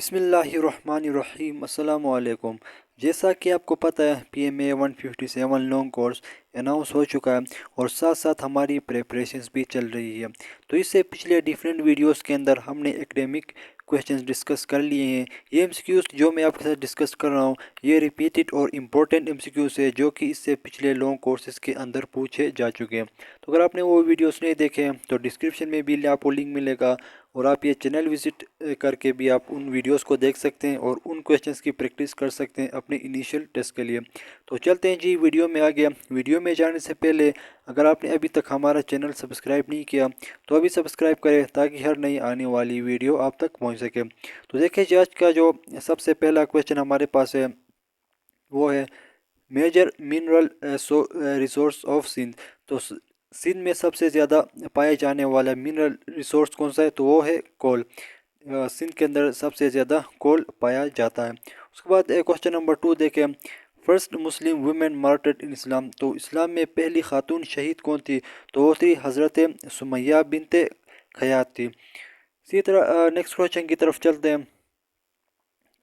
بسم اللہ الرحمن الرحیم السلام علیکم۔ جیسا کہ آپ کو پتہ ہے PMA 157 لانگ کورس اناؤنس ہو چکا ہے اور ساتھ ساتھ ہماری پریپریشنز بھی چل رہی ہے۔ تو اس سے پچھلے ڈیفرنٹ ویڈیوز کے اندر ہم نے ایکڈیمک کویشچنز ڈسکس کر لیے ہیں۔ یہ MCQs جو میں آپ کے ساتھ ڈسکس کر رہا ہوں یہ ریپیٹڈ اور امپورٹنٹ MCQs ہے جو کہ اس سے پچھلے لانگ کورسز کے اندر پوچھے جا چکے ہیں۔ تو اگر آپ نے وہ ویڈیوز نہیں دیکھے ہیں تو ڈسکرپشن میں بھی آپ کو لنک ملے گا، اور آپ یہ چینل وزٹ کر کے بھی آپ ان ویڈیوز کو دیکھ سکتے ہیں اور ان کویشچنز کی پریکٹس کر سکتے ہیں اپنے انیشیل ٹیسٹ کے لیے۔ تو چلتے ہیں جی ویڈیو میں آگے۔ ویڈیو میں جانے سے پہلے اگر آپ نے ابھی تک ہمارا چینل سبسکرائب نہیں کیا تو ابھی سبسکرائب کریں تاکہ ہر نئی آنے والی ویڈیو آپ تک پہنچ سکے۔ تو دیکھیں جی آج کا جو سب سے پہلا کویشچن ہمارے پاس ہے وہ ہے major mineral resource of Sindh. تو سندھ میں سب سے زیادہ پائے جانے والا منرل ریسورس کون سا ہے؟ تو وہ ہے کول۔ سندھ کے اندر سب سے زیادہ کول پایا جاتا ہے۔ اس کے بعد کوشچن نمبر 2 دیکھیں، فرسٹ مسلم ویمن مارٹرڈ ان اسلام۔ تو اسلام میں پہلی خاتون شہید کون تھی؟ تو وہ تھی حضرت سمیہ بنت خیاط تھی۔ اسی طرح نیکسٹ کوشچن کی طرف چلتے ہیں۔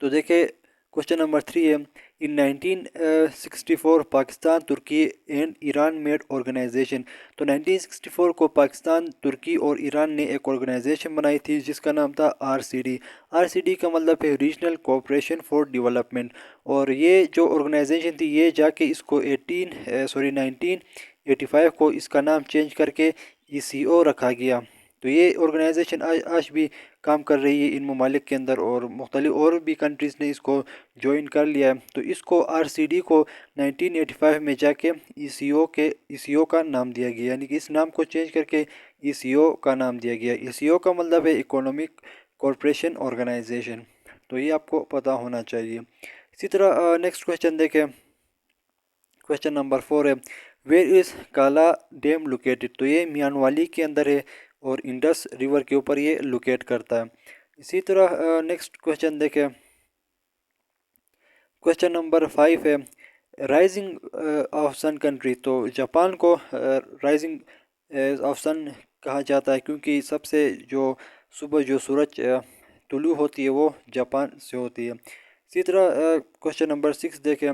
تو دیکھیں کوشچن نمبر 3 ہے، ان 1964 پاکستان ترکی اینڈ ایران میڈ آرگنائزیشن۔ تو 1964 کو پاکستان، ترکی اور ایران نے ایک آرگنائزیشن بنائی تھی جس کا نام تھا RCD۔ RCD کا مطلب ہے ریجنل کوآپریشن فار ڈیولپمنٹ، اور یہ جو آرگنائزیشن تھی یہ جا کے اس کو 1985 کو اس کا نام چینج کر کے ECO رکھا گیا۔ تو یہ آرگنائزیشن آج بھی کام کر رہی ہے ان ممالک کے اندر، اور مختلف اور بھی کنٹریز نے اس کو جوائن کر لیا ہے۔ تو اس کو RCD کو 1985 میں جا کے ECO کا نام دیا گیا، یعنی کہ اس نام کو چینج کر کے ECO کا نام دیا گیا۔ ECO کا مطلب ہے اکنامک کوآپریشن آرگنائزیشن، تو یہ آپ کو پتہ ہونا چاہیے۔ اسی طرح نیکسٹ کویشچن دیکھیں، کویشچن نمبر 4 ہے، ویئر از کالا ڈیم لوکیٹڈ۔ تو یہ میانوالی کے اندر ہے اور انڈس ریور کے اوپر یہ لوکیٹ کرتا ہے۔ اسی طرح نیکسٹ کویشچن دیکھیں، کویشچن نمبر 5 ہے، رائزنگ آف سن کنٹری۔ تو جاپان کو رائزنگ آف سن کہا جاتا ہے کیونکہ سب سے جو صبح جو سورج طلوع ہوتی ہے وہ جاپان سے ہوتی ہے۔ اسی طرح کویشچن نمبر 6 دیکھیں،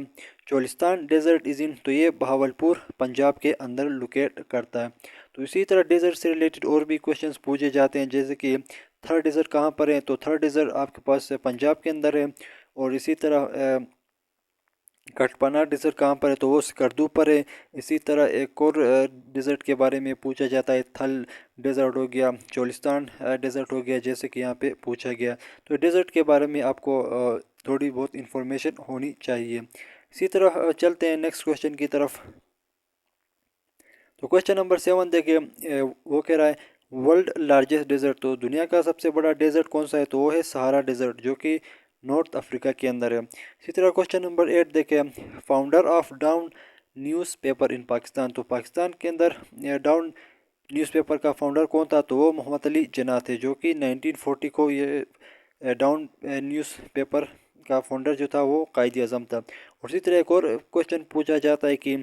چولستان ڈیزرٹ از ان۔ تو یہ بہاولپور پنجاب کے اندر لوکیٹ کرتا ہے۔ تو اسی طرح ڈیزرٹ سے ریلیٹڈ اور بھی کویشچنز پوچھے جاتے ہیں، جیسے کہ تھر ڈیزرٹ کہاں پر ہے؟ تو تھر ڈیزرٹ آپ کے پاس پنجاب کے اندر ہے، اور اسی طرح کٹپنا ڈیزرٹ کہاں پر ہے؟ تو وہ سکردو پر ہے۔ اسی طرح ایک اور ڈیزرٹ کے بارے میں پوچھا جاتا ہے، تھل ڈیزرٹ ہو گیا، چولستان ڈیزرٹ ہو گیا، جیسے کہ یہاں پہ پوچھا گیا۔ تو ڈیزرٹ کے بارے میں آپ کو تھوڑی بہت انفارمیشن ہونی چاہیے۔ اسی طرح چلتے ہیں نیکسٹ کویشچن کی طرف۔ تو کویشچن نمبر 7 دیکھیں، وہ کہہ رہا ہے ورلڈ لارجسٹ ڈیزرٹ۔ تو دنیا کا سب سے بڑا ڈیزرٹ کون سا ہے؟ تو وہ ہے سہارا ڈیزرٹ جو کہ نارتھ افریقہ کے اندر ہے۔ اسی طرح کویشچن نمبر 8 دیکھیں، founder of down news paper in Pakistan. تو پاکستان کے اندر ڈاؤن نیوز پیپر کا فاؤنڈر کون تھا؟ تو وہ محمد علی جناح تھے، جو کہ 1940 کو یہ ڈاؤن نیوز پیپر کا فاؤنڈر جو تھا وہ قائد اعظم تھا۔ اور اسی طرح ایک اور کویشچن پوچھا جاتا ہے کہ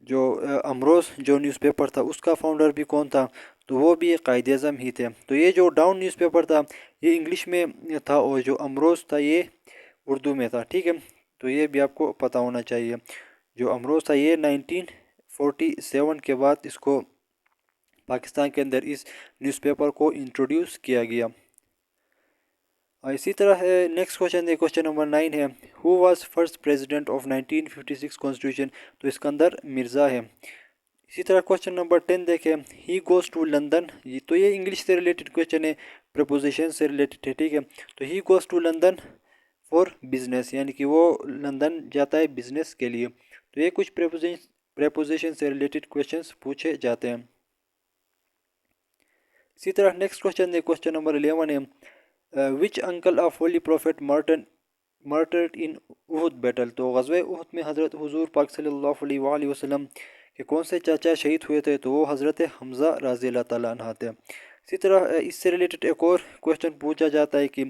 جو امروز جو نیوز پیپر تھا اس کا فاؤنڈر بھی کون تھا؟ تو وہ بھی قائد اعظم ہی تھے۔ تو یہ جو ڈاؤن نیوز پیپر تھا یہ انگلش میں تھا، اور جو امروز تھا یہ اردو میں تھا، ٹھیک ہے۔ تو یہ بھی آپ کو پتہ ہونا چاہیے۔ جو امروز تھا یہ 1947 کے بعد اس کو پاکستان کے اندر اس نیوز پیپر کو انٹروڈیوس کیا گیا۔ اسی طرح نیکسٹ کویشچن ہے، کویشچن نمبر 9 ہے، who was first president of 1956 constitution. تو اسکندر مرزا ہے۔ اسی طرح کویشچن نمبر 10 دیکھیں، ہی گوز ٹو لندن۔ تو یہ انگلش سے ریلیٹڈ کویشچن ہے، پریپوزیشن سے ریلیٹڈ ہے، ٹھیک ہے۔ تو he goes to London for business, یعنی کہ وہ لندن جاتا ہے بزنس کے لیے۔ تو یہ کچھ پریپوزیشن سے ریلیٹڈ کویشچنز پوچھے جاتے ہیں۔ اسی طرح نیکسٹ کویشچن ہے، کویشچن نمبر 11 ہے، which uncle of holy prophet martyred in Uhud battle. تو غزوہ احد میں حضرت حضور پاک صلی اللہ علیہ وآلہ وسلم کے کون سے چاچا شہید ہوئے تھے؟ تو وہ حضرت حمزہ رضی اللہ تعالیٰ عنہ تھے۔ اسی طرح اس سے ریلیٹڈ ایک اور کویشچن پوچھا جاتا ہے کہ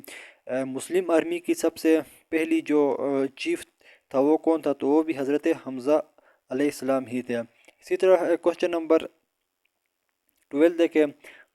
مسلم آرمی کی سب سے پہلی جو چیف تھا وہ کون تھا؟ تو وہ بھی حضرت حمزہ علیہ السلام ہی تھے۔ اسی طرح کویشچن نمبر 12 دیکھیں،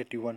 81।